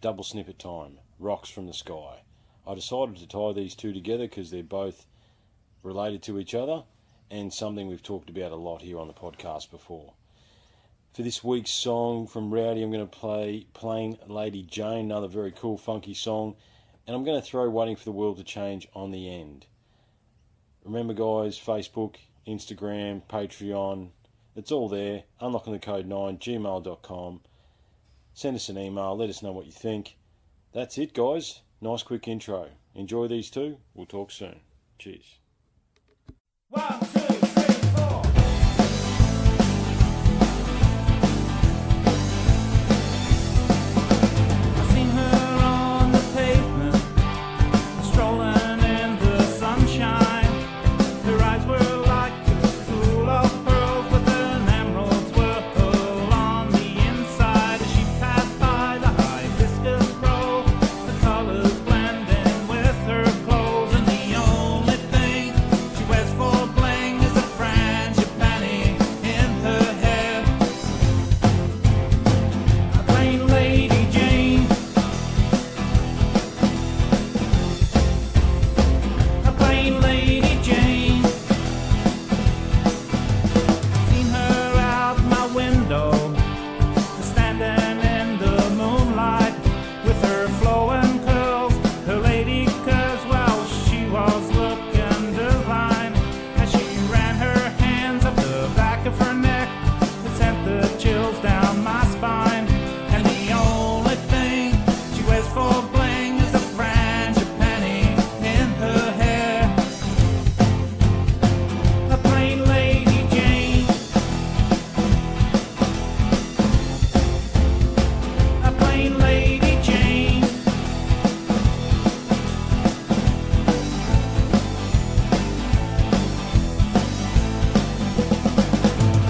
double snippet time, rocks from the sky. I decided to tie these two together because they're both related to each other and something we've talked about a lot here on the podcast before. For this week's song from Rowdy, I'm going to play Plain Lady Jane, another very cool, funky song, and I'm going to throw Waiting for the World to Change on the end. Remember, guys, Facebook, Instagram, Patreon, it's all there. Unlockingthecode9, gmail.com. Send us an email, let us know what you think. That's it, guys. Nice quick intro. Enjoy these two. We'll talk soon. Cheers. 1, 2, 3, 4. I've seen her on the pavement, strolling in the sunshine. Her eyes were like a pool of pearls with an emerald swirl on the inside. As she passed by the hibiscus row, the colors blending with her clothes, and the only thing she wears for bling is a frangipani in her hair. A plain Lady Jane, a plain Lady Jane. Seen her out my window, standing in the moonlight with her flowing curls, her lady curves. Well, she was looking divine as she ran her hands up the back of her neck. It sent the chills down my spine. And the only thing she wears for bling is a frangipani in her hair. A plain Lady Jane, a plain Lady Jane.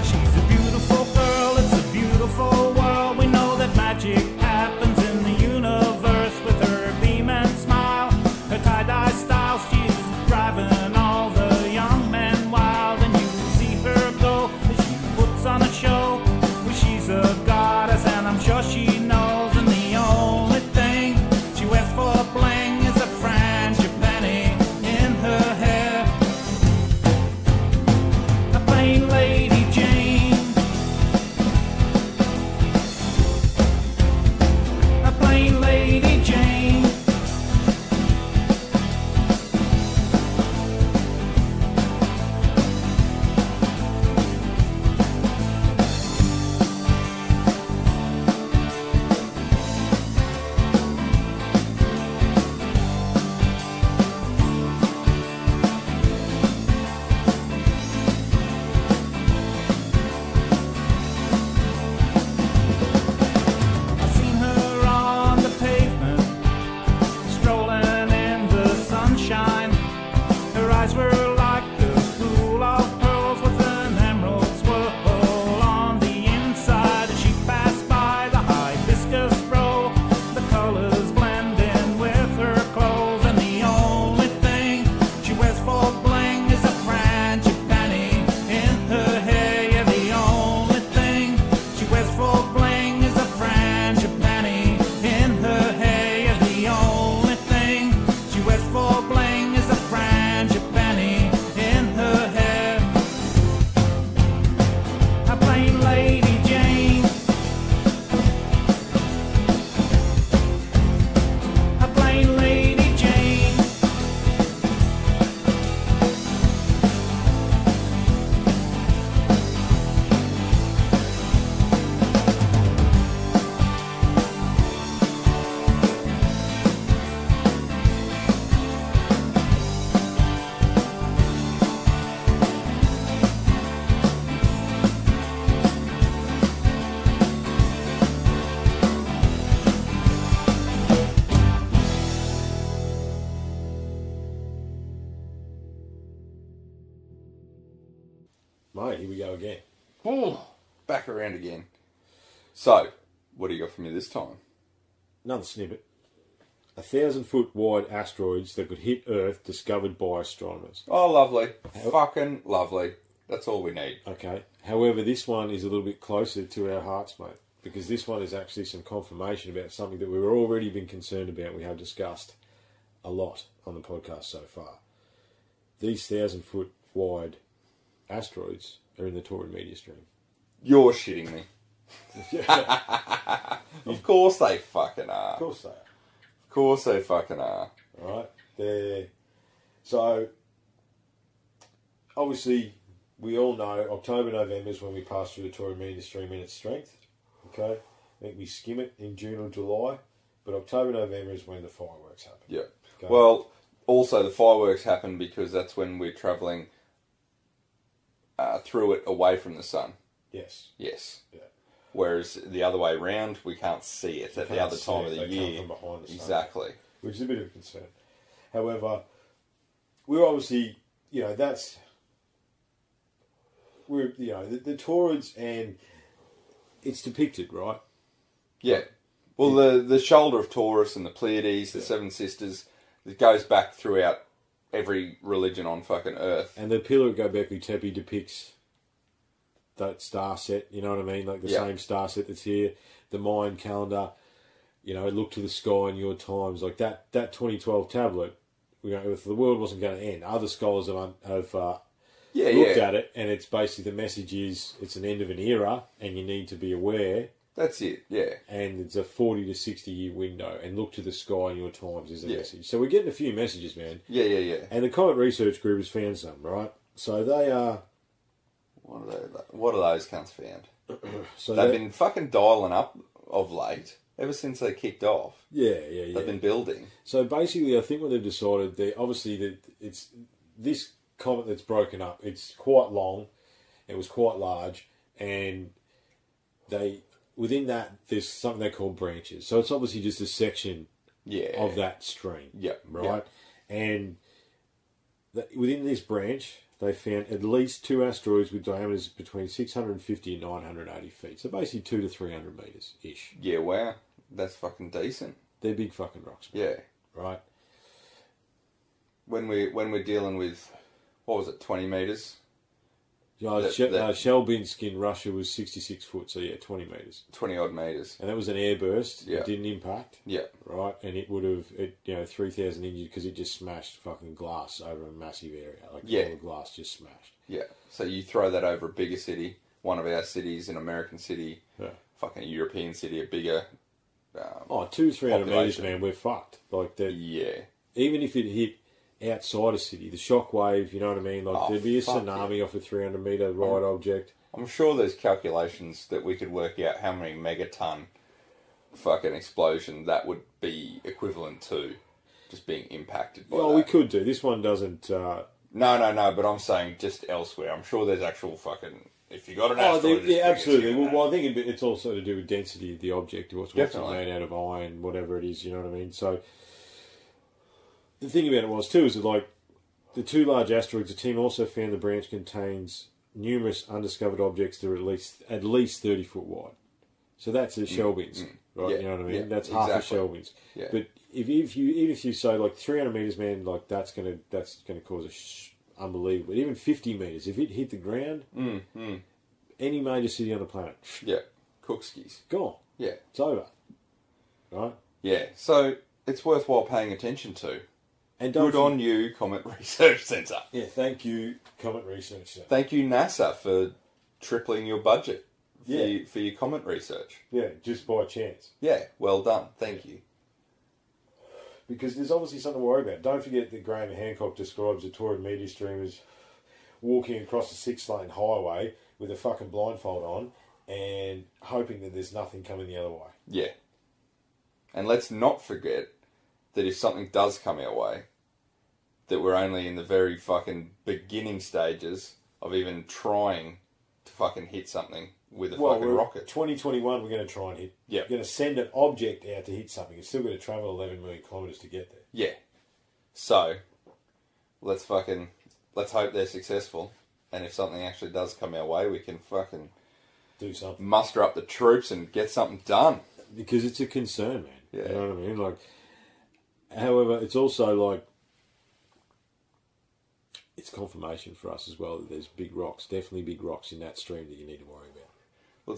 She's a beautiful girl, it's a beautiful world. We know that magic happens in the universe. With her beam and smile, her tie-dye style, she's driving all the young men wild. And you see her go as she puts on a show. Well, she's a goddess and I'm sure she knows. And the only thing she wears for bling is a frangipani in her hair. A plain Lady Jane, a plain Lady Jane. I've seen her on the pavement, strolling in the sunshine. Her eyes were like a pool of pearls with an emerald swirl on the inside. As she passed by the hibiscus row, the colors blending with her clothes. And the only thing she wears for bling is a frangipani in her hair. Yeah, the only thing she wears for bling is a frangipani in her hair. Yeah, the only thing she wears for bling is a frangipani in her hair. A plain Lady Jane, a plain Lady Jane. Mate, here we go again. Oh, back around again. So, what do you got for me this time? Another snippet. 1,000-foot wide asteroids that could hit Earth discovered by astronomers. Oh, lovely. Fucking lovely. That's all we need. Okay. However, this one is a little bit closer to our hearts, mate. because this one is actually some confirmation about something that we've already been concerned about. We have discussed a lot on the podcast so far. These 1,000-foot wide asteroids are in the Taurine media stream. You're shitting me. Of course they fucking are. Of course they are. Of course they fucking are. Right? So, obviously, we all know October, November is when we pass through the Taurine media stream in its strength. Okay? I think we skim it in June or July, but October, November is when the fireworks happen. Yeah. Okay? Well, also the fireworks happen because that's when we're travelling through it away from the sun. Yes. Yes. Yeah. Whereas the other way round, we can't see it at the other time of the They year. come from behind the sun. Exactly. Which is a bit of a concern. However, we're obviously, the Taurids, and it's depicted, right? Yeah. Well, the shoulder of Taurus and the Pleiades, the Seven Sisters, it goes back throughout every religion on fucking Earth. And the Pillar of Göbekli Tepe depicts that star set, you know what I mean? Like the same star set that's here. The Mayan calendar, look to the sky in your times. Like that 2012 tablet, if the world wasn't going to end, other scholars have looked at it, and it's basically the message is it's an end of an era, and you need to be aware. That's it, yeah. And it's a 40 to 60 year window, and look to the sky in your times is the message. So we're getting a few messages, man. Yeah. And the Comet Research Group has found some, right? So they are... What are those cunts found? So They've been fucking dialing up of late, ever since they kicked off. Yeah. They've been building. So basically, I think what they've decided, it's this comet that's broken up. It's quite long, it was quite large, and within that there's something they call branches. So it's obviously just a section of that stream. Yeah. Right? Yeah. And within this branch, they found at least 2 asteroids with diameters between 650 and 980 feet. So basically 200 to 300 metres-ish. Yeah, wow. That's fucking decent. They're big fucking rocks, man. Yeah. Right? When we're dealing with, 20 metres? Shelbinsk in Russia was 66 foot, so 20 metres. 20 odd metres. And that was an airburst. Yeah. It didn't impact. Yeah. Right? And it would have, 3,000 injured because it just smashed fucking glass over a massive area. Like all the glass just smashed. Yeah. So you throw that over a bigger city, one of our cities, an American city, fucking a European city, a bigger 200-300 metres, man, we're fucked. Like that. Yeah. Even if it hit outside a city, the shockwave, you know what I mean? Like there'd be a tsunami off a 300 metre ride object. I'm sure there's calculations that we could work out how many megaton fucking explosion that would be equivalent to just being impacted by that. We could do. This one doesn't... No, but I'm saying just elsewhere. I'm sure there's actual fucking... If you got an asteroid... absolutely. Well, I think it's also to do with density of the object, what's made out of iron, whatever it is, you know what I mean? So... The thing about it was, too, is that, like, the 2 large asteroids, the team also found the branch contains numerous undiscovered objects that are at least 30 foot wide. So that's a Shelbinsk, right? Yeah. You know what I mean? Yeah, that's half a Shelbinsk. Yeah. But if you say, like, 300 metres, man, like, that's gonna cause unbelievable. Even 50 metres, if it hit the ground, any major city on the planet, Cookskis, gone. Yeah, it's over. Right? Yeah. So it's worthwhile paying attention to. And good on you, Comet Research Centre. Yeah, thank you, Comet Research Centre. Thank you, NASA, for tripling your budget for your comet research. Yeah, just by chance. Yeah, well done. Thank you. Because there's obviously something to worry about. Don't forget that Graham Hancock describes the Taurine media stream as walking across a 6-lane highway with a fucking blindfold on and hoping that there's nothing coming the other way. Yeah. And let's not forget that if something does come our way, that we're only in the very fucking beginning stages of even trying to fucking hit something with a fucking rocket. 2021, we're going to try and hit. Yeah. We're going to send an object out to hit something. It's still going to travel 11 million kilometres to get there. Yeah. So, let's hope they're successful. And if something actually does come our way, we can fucking do something. Muster up the troops and get something done. Because it's a concern, man. Yeah. You know what I mean? Like, however, it's also like, it's confirmation for us as well that there's big rocks, definitely big rocks in that stream that you need to worry about. Well,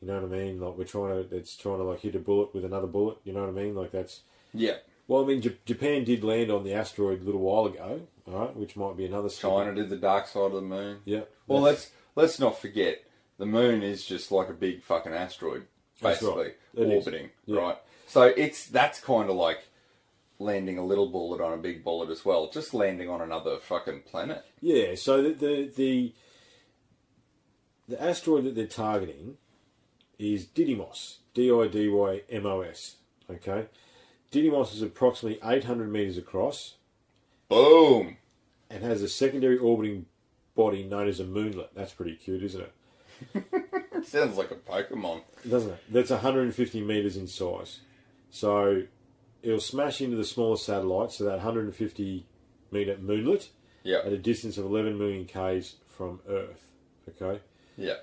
You know what I mean? Like it's trying to like hit a bullet with another bullet. You know what I mean? Like that's. Yeah. Well, I mean, Japan did land on the asteroid a little while ago, all right, which might be another. China did the dark side of the moon. Yeah. Well, let's not forget the moon is just like a big fucking asteroid, basically orbiting, right? So that's kind of like landing a little bullet on a big bullet as well, just landing on another fucking planet. Yeah. So the asteroid that they're targeting is Didymos, Didymos. Okay. Didymos is approximately 800 metres across. Boom! And has a secondary orbiting body known as a moonlet. That's pretty cute, isn't it? It sounds like a Pokemon. Doesn't it? That's 150 metres in size. So it'll smash into the smaller satellites, so that 150 metre moonlet, at a distance of 11 million k's from Earth. Okay? Yeah.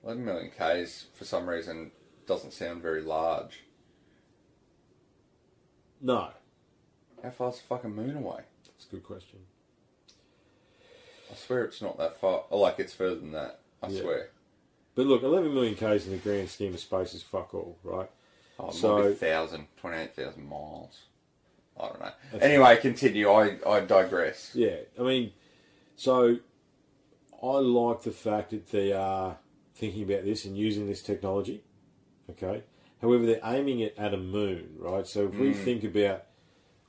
11 million k's, for some reason, doesn't sound very large. No. How far's the fucking moon away? That's a good question. I swear it's not that far. Like, it's further than that. I swear. But look, 11 million k's in the grand scheme of space is fuck all, right? Oh, it might be 28,000 miles. I don't know. Anyway, continue. I digress. Yeah, I mean, so I like the fact that they are thinking about this and using this technology, okay? However, they're aiming it at a moon, right? So if we think about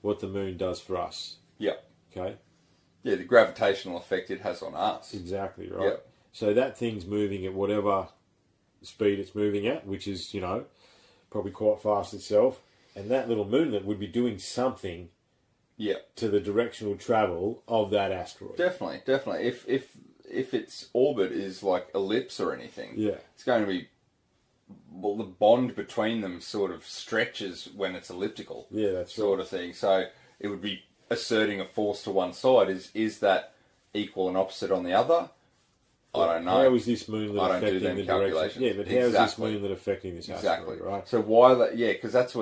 what the moon does for us. Yep. Okay? Yeah, the gravitational effect it has on us. Exactly, right? Yep. So that thing's moving at whatever speed it's moving at, which is, you know, probably quite fast itself. And that little moonlet would be doing something to the directional travel of that asteroid. Definitely. If its orbit is like ellipse or anything, it's going to be... Well, the bond between them sort of stretches when it's elliptical. Yeah, that's sort of thing. So it would be asserting a force to one side. Is that equal and opposite on the other? I don't know. How is this moonlet affecting the direction? Yeah, but how is this moonlet affecting this asteroid, right? So why that? Yeah, because it's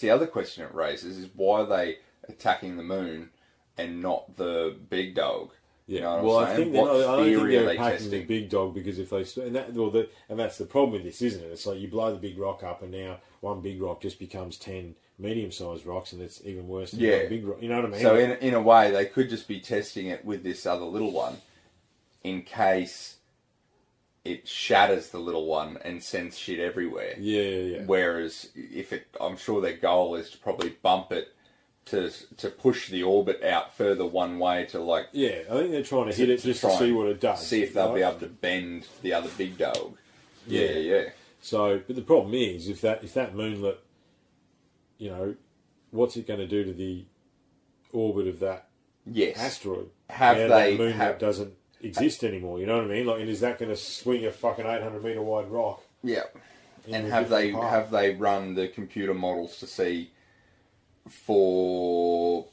the other question it raises is why are they attacking the moon and not the big dog? Yeah, you know well, what I'm saying? I don't think they're attacking the big dog because if they and that's the problem with this, isn't it? It's like you blow the big rock up, and now one big rock just becomes 10 medium-sized rocks, and it's even worse than one big rock. You know what I mean? So in a way, they could just be testing it with this other little one, in case it shatters the little one and sends shit everywhere. Yeah. Whereas I'm sure their goal is to probably bump it. To push the orbit out further one way to like... Yeah, I think they're trying to hit it just to see what it does. See if they'll be able to bend the other big dog. Yeah. So, but the problem is, if that moonlet, you know, what's it going to do to the orbit of that asteroid? That moonlet doesn't exist anymore, you know what I mean? Like, and is that going to swing a fucking 800 metre wide rock? Yeah. And have they run the computer models to see... for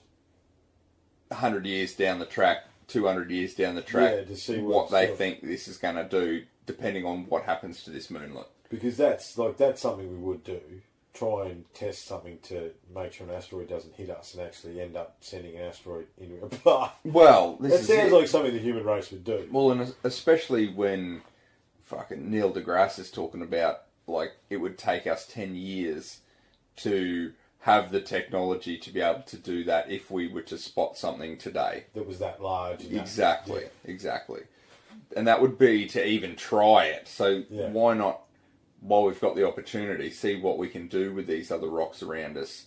100 years down the track, 200 years down the track, to see what they think this is going to do, depending on what happens to this moonlet. Because that's something we would do. Try and test something to make sure an asteroid doesn't hit us and actually end up sending an asteroid into a path. Well, that sounds like something the human race would do. Well, and especially when fucking Neil deGrasse is talking about, like, it would take us 10 years to... have the technology to be able to do that if we were to spot something today. That was that large. Exactly. And that would be to even try it. So why not, while we've got the opportunity, see what we can do with these other rocks around us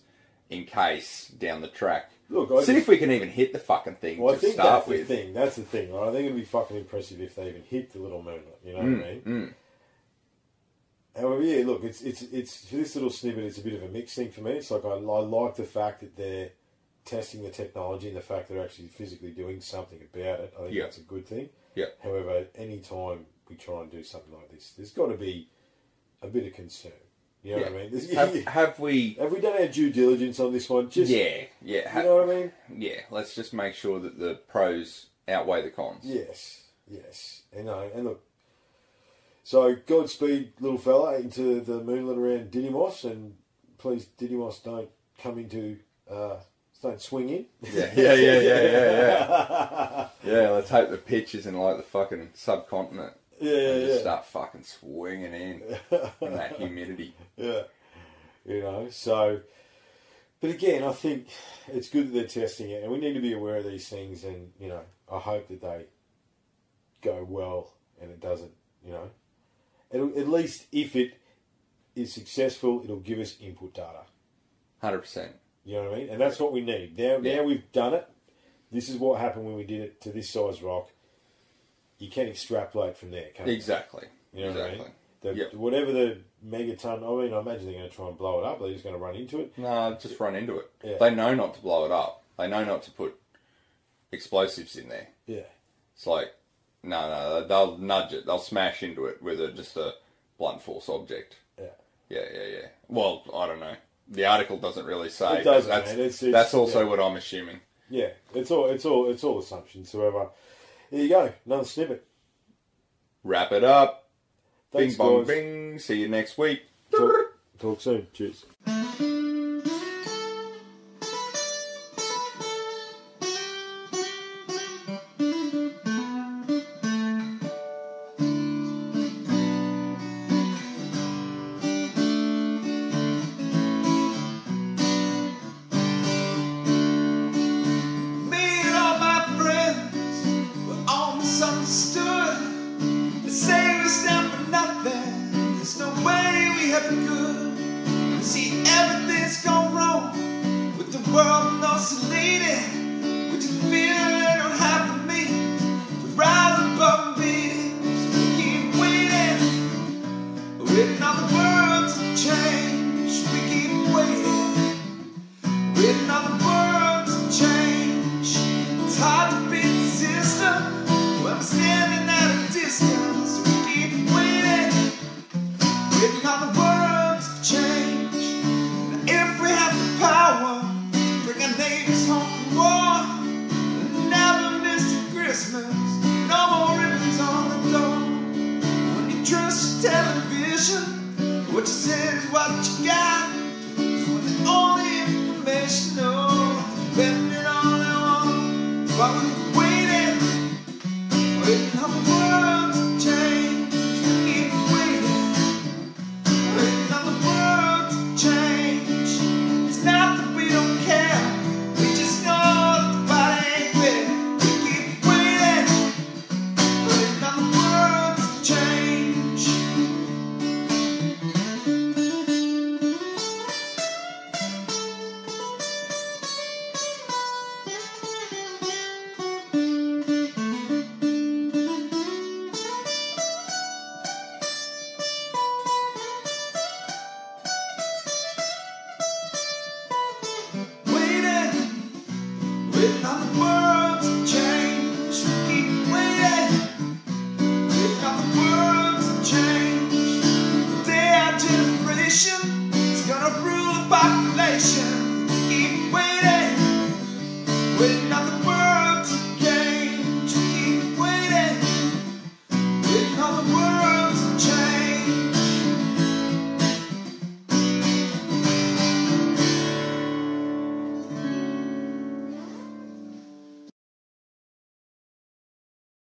in case down the track. Look, see if we can even hit the fucking thing to start with. That's the thing, right? I think it'd be fucking impressive if they even hit the little moonlet, you know what I mean? However, yeah, look, it's for this little snippet, it's a bit of a mixed thing for me. It's like I like the fact that they're testing the technology and the fact they're actually physically doing something about it. I think that's a good thing. Yeah. However, any time we try and do something like this, there's got to be a bit of concern. You know what I mean? Have we done our due diligence on this one? Just, you know what I mean? Yeah, let's just make sure that the pros outweigh the cons. Yes. And look, so Godspeed, little fella, into the moonlet around Didymos, and please, Didymos, don't come into, don't swing in. Yeah. Yeah, let's hope the pitch isn't like the fucking subcontinent. and just start fucking swinging in that humidity. Yeah. So... But again, I think it's good that they're testing it, and we need to be aware of these things, and, I hope that they go well, and it doesn't, It'll, at least if it is successful, it'll give us input data. 100%. You know what I mean? And that's what we need. Now we've done it. This is what happened when we did it to this size rock. You can extrapolate from there, can't you? Exactly. You know what I mean? Yep. Whatever the megaton, I imagine they're going to try and blow it up. They're just going to run into it. No, just run into it. Yeah. They know not to blow it up. They know not to put explosives in there. Yeah. It's like, no, they'll nudge it. They'll smash into it with just a blunt force object. Yeah. Well, I don't know. The article doesn't really say. It doesn't, that's also what I'm assuming. Yeah, it's all assumptions. However, there you go. Another snippet. Wrap it up. Thanks, bing bong guys. bing. See you next week. Talk soon. Cheers. See, everything's gone wrong with the world oscillating. We just feel it don't happen to me. We rise above and beat, so we keep waiting on the world to change. We keep waiting on the world to change. It's hard to beat the system when we're standing at a distance. We keep waiting on the world to change. If we have the power to bring our neighbors home from war, never miss a Christmas, no more ribbons on the door. When you trust your television, what you say is what you got.